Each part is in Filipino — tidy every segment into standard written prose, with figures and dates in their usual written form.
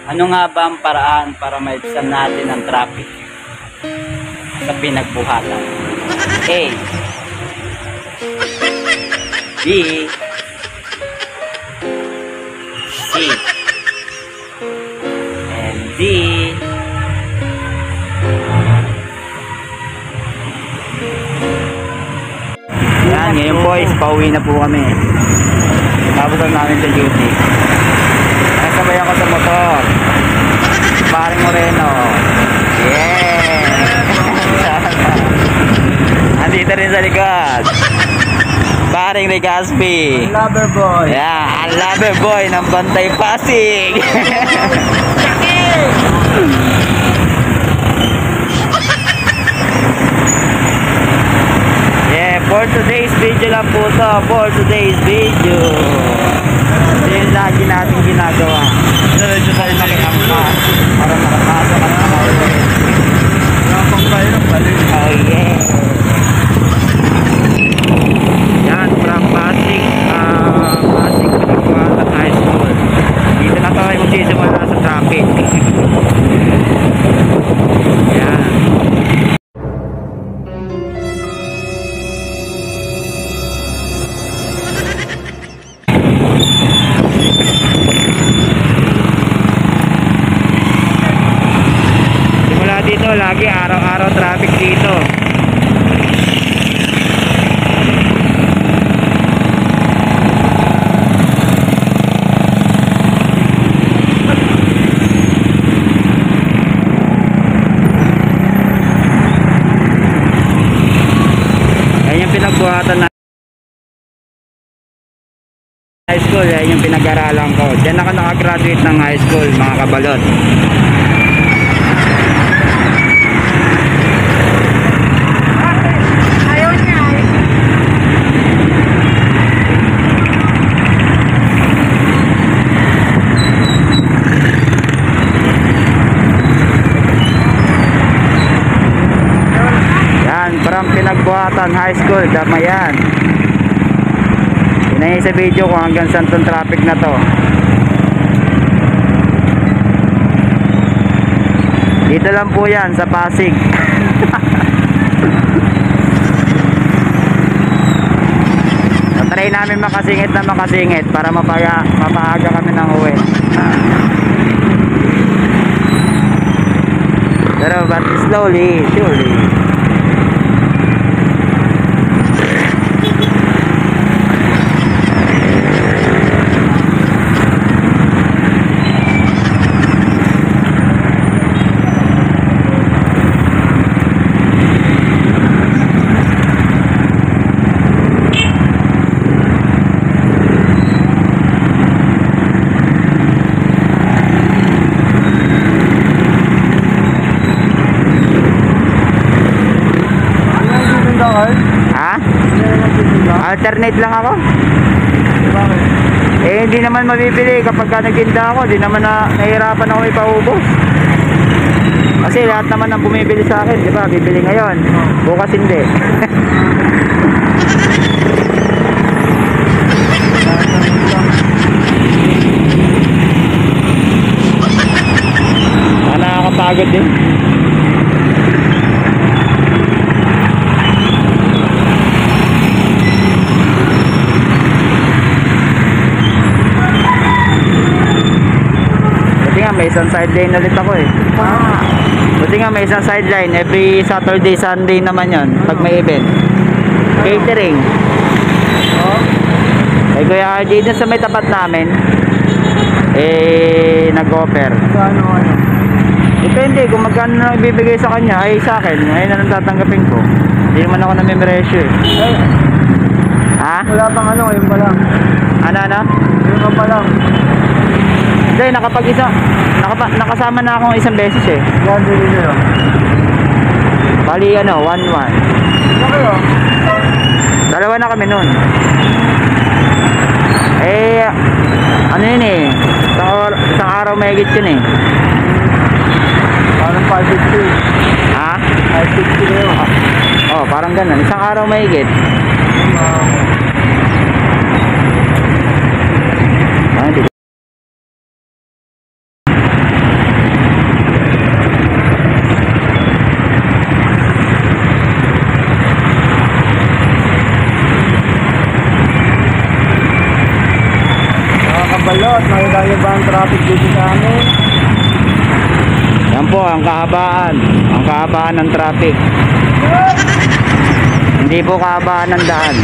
Ano nga ba ang paraan para maibsan natin ang traffic sa pinagbuhatan? A, B, C, and D. Yan, ngayon boys, pauwi na po kami. Tapos namin sa duty. Sabay ako sa motor. Paring Moreno. Yeah! Andito rin sa likod. Paring Regaspi. Lover boy. Yeah, ang lover boy ng Bantay Pasig. Yeah, for today's video lang po to. For today's video. Yun lagi natin ginagawa. Diretso tayo Nakiangkas para makapasok at makauwi. Napang tayo ng balik. Oh yeah. Yan, from Pasig Pinagbuhatan High School. Dito na tayo magsisimula sa traffic. Yan. Dito lagi araw-araw traffic dito. Yan yung pinagbuhatan na high school, yan yung pinag-aralan ko. Diyan ako nakagraduate ng high school, mga kabalot. From Pinagbuhatan High School, Damayan. Inahin sa video ko hanggang saan tong traffic na to. Dito lang po yan sa Pasig. Try namin makasingit para mapaaga kami ng uwi. Pero but slowly, surely. Ha? Alternate lang ako. Bakit? Eh hindi naman mabibili kapag nagtinda ako. Hindi naman nahihirapan ako ipaubos. Kasi lahat naman ang bumibili sa akin, di ba? Bibili ngayon, bukas hindi. Nakakapagod din. May isang sideline ulit ako eh. Buti nga may isang sideline. Every Saturday, Sunday naman yon pag may event. Catering. Eh Kuya RJ dun sa may tapat namin, eh nag-offer. Ano? Depende kung magkano na ibibigay sa kanya. Ay sa akin, ayun na lang tatanggapin ko. Hindi naman ako namimresyo eh. Ha? Wala pang ano, yun pa lang. Ano? Yun pa lang. Hindi, nakasama na akong isang beses eh. Yan, dito yun. Bali 1-1. Ano kayo? Dalawa na kami nun. Eh, ano yun eh. Isang araw mahigit yun eh. Parang 550. Ha? 550 na yun. Oh, parang ganun. Isang araw mahigit. ang traffic dito sa amin. Yan po ang kahabaan. Ang kahabaan ng traffic. Hindi po kahabaan ng daan.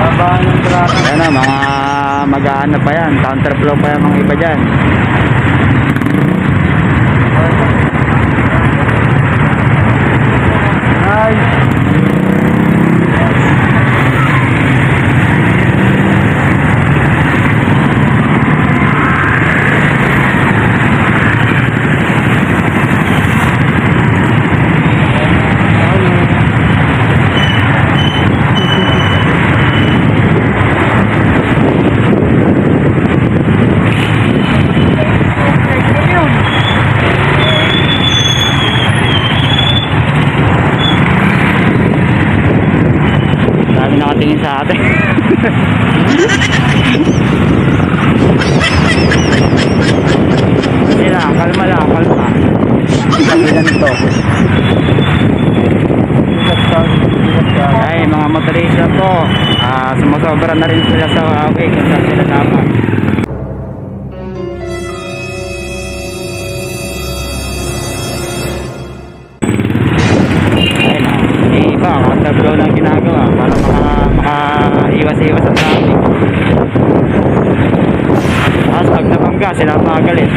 Habaan ng traffic. Yan o, mga mag-aano pa yan. Counterflow pa yan mga iba dyan. Ay. Dami nakatingin sa atin. Sige lang, kalma lang, kalma. Ilan to. Ay, mga motorista po, sumusobra na rin sila sa way kung saan sila dapat. Ayun na, yung iba, counterflow lang ginagawa para maka-iwas-iwas ang traffic. Tapos pag nabangga, sila magalit.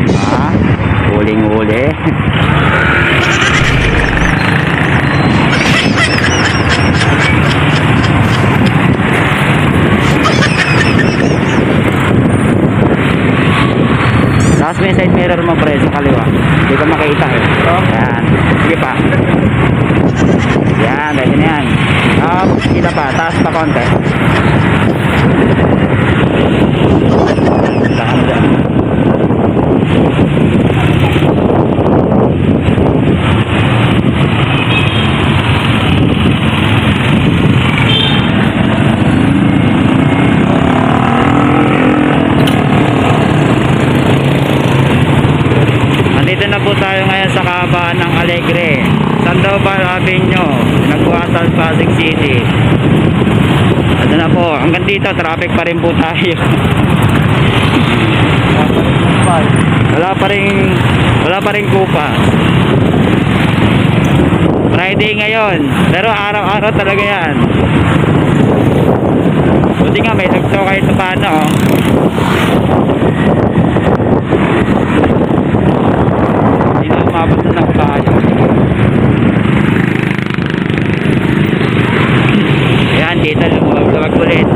Diba? Huling-huli. Tapos may side mirror mo pre sa kaliwa. Hindi ko makita eh. Yan. Sige pa. Yan, pwede na yan. Kita pa, taas pa konti. Tahan dyan. Nandito na po tayo ngayon sa kahabaan ng Alegre, Sandoval Avenue, Nagbuasal, Pasig City. Ito na po, hanggang dito traffic pa rin po tayo. Wala pa rin kupas. Friday ngayon, pero araw-araw talaga yan. Buti nga may nagto kahit paano oh. Hindi na umabot na ng bahay. Ayan, dito lumawag ulit.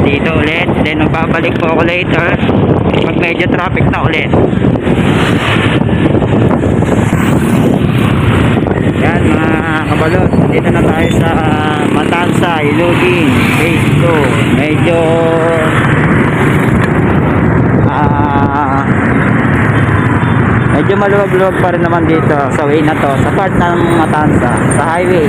Dito ulit, then magbabalik po ako later pag medyo traffic na ulit. Yan mga kabalot, dito na tayo sa Matanza, Ilugin, phase 2. Medyo maluwag-luwag pa rin naman dito sa way na to, sa part ng Matanza, sa highway.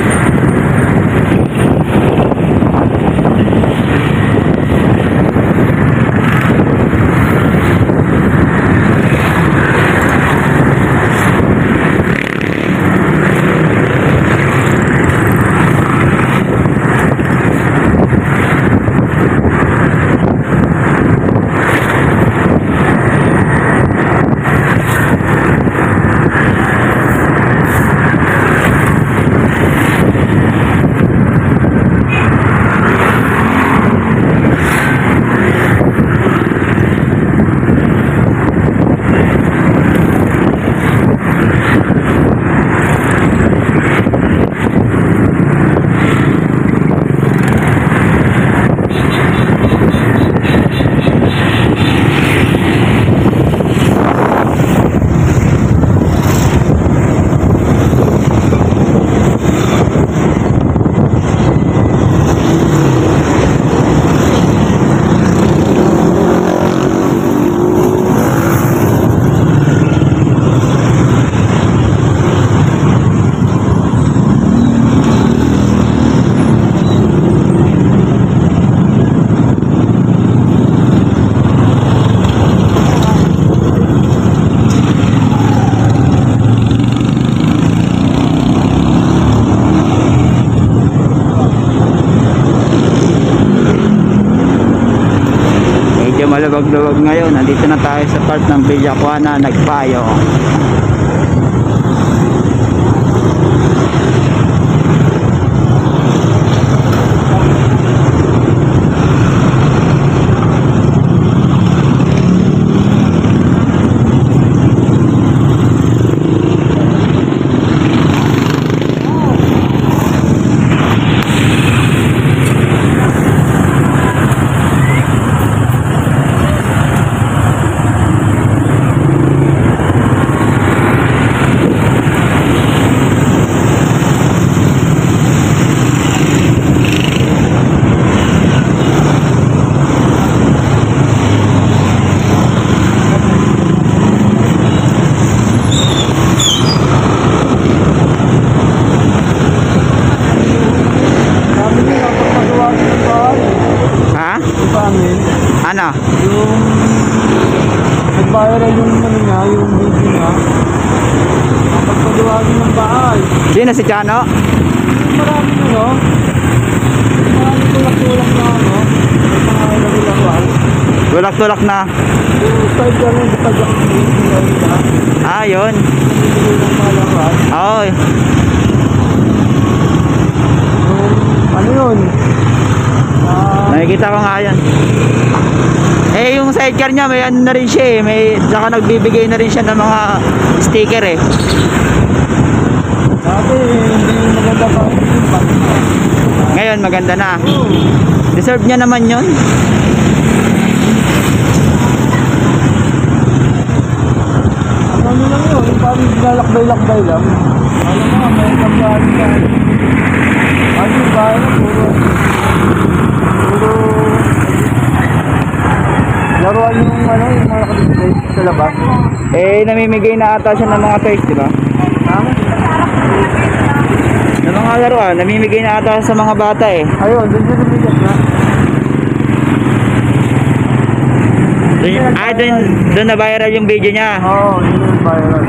maluwag-luwag ngayon. Nandito na tayo sa part ng Villacuana, Nagpayo. Ha? Sa amin, Ano? yung nag-viral yung ano niya, yung video niya. Pagpagawain ng bahay. Sino si Chano? Maraming ano, maraming tulak-tulak na ano, may mga nagulakuan. Tulak-tulak na. Yung side ka lang, sa tagang video nila, Ah, yun. hindi ng mga lakuan. Oo. Yung ano yun? Nakikita ko nga yan. Eh, yung sidecar niya, may ano na rin siya eh. May, saka nagbibigay na rin siya ng mga sticker eh. Dati, hindi maganda pa yung bata. Ngayon, maganda na. Deserve niya naman yun. Ano lang yun, yung parang lalakbay-lakbay lang. Alam mo, may kambahan ka. Ano yung bahay na puro laruan yung ano, yung mga nakadisplay sa labas. Eh, namimigay na ata siya ng mga toys, di ba? Tama? Ng mga laruan, namimigay na ata sa mga bata eh. Ayun, doon siya lumigas na. Doon na viral yung video niya. Oo, yun yung viral.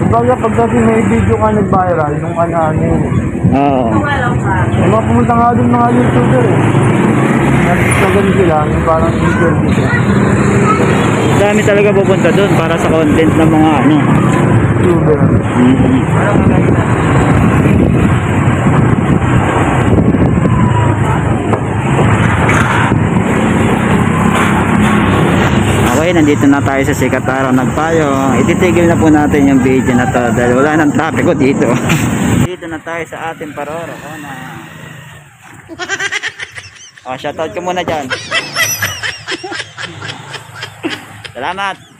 Kumbaga, pag kasi may video ka nag-viral, nung ano yun. Oo. May mga pumunta nga doon mga YouTuber eh. Nagsagan sila, yung parang interview sila. Dami talaga pupunta doon para sa content ng mga ano. YouTuber. Okay, nandito na tayo sa sikat araw Nagpayo. Ititigil na po natin yung video na to dahil wala nang traffic ko dito. Dito na tayo sa ating Paroro. Shoutout ko muna dyan. Salamat.